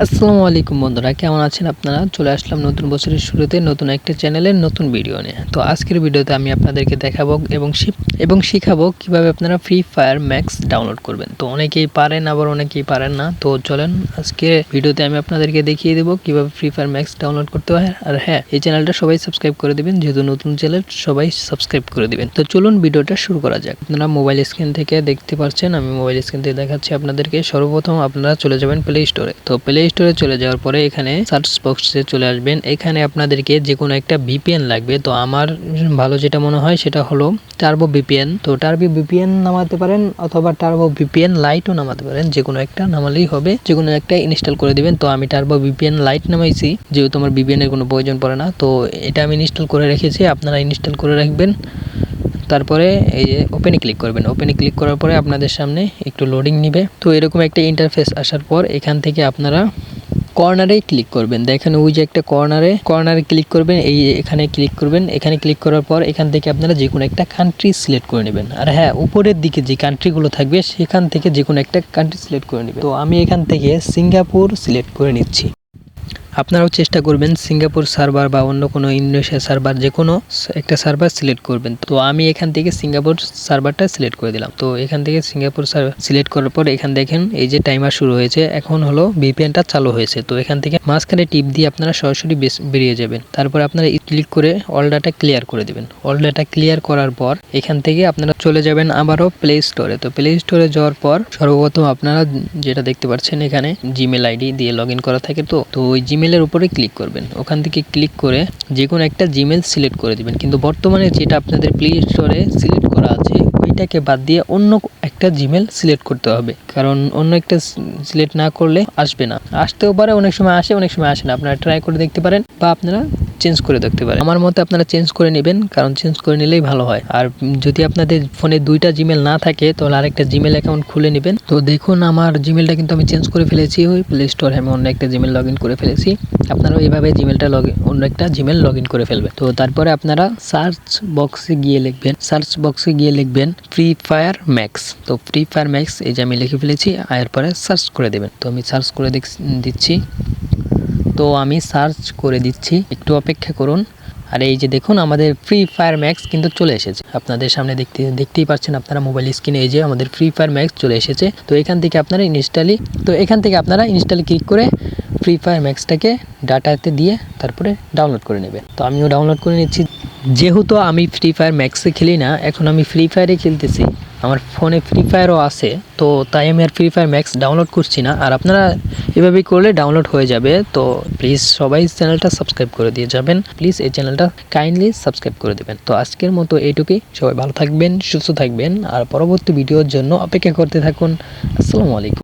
আসসালামু আলাইকুম বন্ধুরা, কেমন আছেন আপনারা? চলে আসলাম নতুন বছরের শুরুতে নতুন একটা চ্যানেলের নতুন ভিডিও নিয়ে। তো আজকের ভিডিওতে আমি আপনাদেরকে দেখাবো এবং শিখাবো কিভাবে আপনারা ফ্রি ফায়ার ম্যাক্স ডাউনলোড করবেন। তো অনেকেই পারেন, আবার অনেকেই পারেন না। তো চলেন আজকে ভিডিওতে আমি আপনাদেরকে দেখিয়ে দেবো কিভাবে ফ্রি ফায়ার ম্যাক্স ডাউনলোড করতে হয়। আর হ্যাঁ, এই চ্যানেলটা সবাই সাবস্ক্রাইব করে দিবেন, যেহেতু নতুন চ্যানেল সবাই সাবস্ক্রাইব করে দিবেন। তো চলুন ভিডিওটা শুরু করা যাক। আপনারা মোবাইল স্ক্রিন থেকে দেখতে পাচ্ছেন, আমি মোবাইল স্ক্রিন থেকে দেখাচ্ছি আপনাদেরকে। সর্বপ্রথম আপনারা চলে যাবেন প্লে স্টোরে। তো প্লে স্টোরে চলে যাওয়ার পরে এখানে সার্চ বক্সে চলে আসবেন। এখানে আপনাদেরকে যে কোনো একটা ভিপিএন লাগবে। তো আমার ভালো যেটা মনে হয় সেটা হলো টার্বো ভিপিএন। তো টার্বো ভিপিএন নামাতে পারেন অথবা টার্বো ভিপিএন লাইটও নামাতে পারেন, যে কোনো একটা নামালেই হবে। যে কোনো একটা ইনস্টল করে দিবেন। তো আমি টার্বো ভিপিএন লাইট নামাইছি, যেহেতু আমার ভিপিএন এর কোনো প্রয়োজন পড়ে না। তো এটা আমি ইনস্টল করে রেখেছি, আপনারা ইনস্টল করে রাখবেন। তারপরে এই যে ওপেনে ক্লিক করবেন। ওপেনে ক্লিক করার পরে আপনাদের সামনে একটু লোডিং নিবে। তো এরকম একটা ইন্টারফেস আসার পর এখান থেকে আপনারা কর্নারে ক্লিক করবেন। দেখেন ওই যে একটা কর্নারে ক্লিক করবেন, এখানে ক্লিক করবেন। এখানে ক্লিক করার পর এখান থেকে আপনারা যে কোনো একটা কান্ট্রি সিলেক্ট করে নেবেন। আর হ্যাঁ, উপরের দিকে যে কান্ট্রিগুলো থাকবে সেখান থেকে যে কোনো একটা কান্ট্রি সিলেক্ট করে নেবেন। তো আমি এখান থেকে সিঙ্গাপুর সিলেক্ট করে নিচ্ছি। আপনারাও চেষ্টা করবেন সিঙ্গাপুর সার্ভার বা অন্য কোনো ইন্দোনেশিয়া সার্ভার, যে কোনো একটা সার্ভার সিলেক্ট করবেন। তো আমি এখান থেকে সিঙ্গাপুর সার্ভারটা সিলেক্ট করে দিলাম। তো এখান থেকে সিঙ্গাপুর সার্ভার সিলেক্ট করার পর এখান দেখেন এই যে টাইমার শুরু হয়েছে, এখন হলো ভিপিএনটা চালু হয়েছে। তো এখান থেকে মাঝখানে টিপ দিয়ে আপনারা সরাসরি বেরিয়ে যাবেন। তারপর আপনারা ক্লিক করে অল ডাটা ক্লিয়ার করে দিবেন। অল ডাটা ক্লিয়ার করার পর এখান থেকে আপনারা চলে যাবেন আবারও প্লে স্টোরে। তো প্লে স্টোরে যাওয়ার পর সর্বপ্রথম আপনারা যেটা দেখতে পাচ্ছেন এখানে জিমেল আইডি দিয়ে লগ ইন করা থাকে। তো ওই জিমেলের উপরে ক্লিক করবেন। ওখান থেকে ক্লিক করে যে কোনো একটা জিমেল সিলেক্ট করে দিবেন। কিন্তু বর্তমানে যেটা আপনাদের প্লে স্টোরে সিলেক্ট করা আছে ওইটাকে বাদ দিয়ে অন্য একটা জিমেল সিলেক্ট করতে হবে, কারণ অন্য একটা সিলেক্ট না করলে আসবে না। আসতেও পারে, অনেক সময় আসে, অনেক সময় আসে না। আপনারা ট্রাই করে দেখতে পারেন বা আপনারা চেঞ্জ করে দেখতে পারেন। আমার মতে আপনারা চেঞ্জ করে নেবেন, কারণ চেঞ্জ করে নিলেই ভালো হয়। আর যদি আপনাদের ফোনে দুইটা জিমেল না থাকে তাহলে আরেকটা জিমেল অ্যাকাউন্ট খুলে নেবেন। তো দেখুন আমার জিমেলটা কিন্তু আমি চেঞ্জ করে ফেলেছি। ওই প্লে স্টোরে আমি অন্য একটা জিমেল লগ ইন করে ফেলেছি। আপনারাও এইভাবে জিমেলটা অন্য একটা জিমেল লগ ইন করে ফেলবেন। তো তারপরে আপনারা সার্চ বক্সে গিয়ে লিখবেন ফ্রি ফায়ার ম্যাক্স। তো ফ্রি ফায়ার ম্যাক্স এই যে আমি লিখে ফেলেছি, এরপরে সার্চ করে দেবেন। তো আমি সার্চ করে দিচ্ছি। তো আমি সার্চ করে দিচ্ছি, একটু অপেক্ষা করুন। আর এই যে দেখুন আমাদের ফ্রি ফায়ার ম্যাক্স কিন্তু চলে এসেছে আপনাদের সামনে, দেখতেই পাচ্ছেন আপনারা মোবাইল স্ক্রিনে। এই যে আমাদের ফ্রি ফায়ার ম্যাক্স চলে এসেছে। তো এখান থেকে আপনারা ইনস্টলে ক্লিক করে ফ্রি ফায়ার ম্যাক্সটাকে ডাটাতে দিয়ে তারপরে ডাউনলোড করে নেবেন। তো আমিও ডাউনলোড করে নিচ্ছি। যেহেতু আমি ফ্রি ফায়ার ম্যাক্সে খেলি না, এখন আমি ফ্রি ফায়ারে খেলতেছি। আমার ফোনে ফ্রি ফায়ারও আছে, তো তাই আমি আর ফ্রি ফায়ার ম্যাক্স ডাউনলোড করছি না। আর আপনারা এভাবেই করলে ডাউনলোড হয়ে যাবে। তো প্লিজ সবাই চ্যানেলটা সাবস্ক্রাইব করে দিয়ে যাবেন। প্লিজ এই চ্যানেলটা কাইন্ডলি সাবস্ক্রাইব করে দেবেন। তো আজকের মতো এইটুকুই। সবাই ভালো থাকবেন, সুস্থ থাকবেন, আর পরবর্তী ভিডিওর জন্য অপেক্ষা করতে থাকুন। আসসালামু আলাইকুম।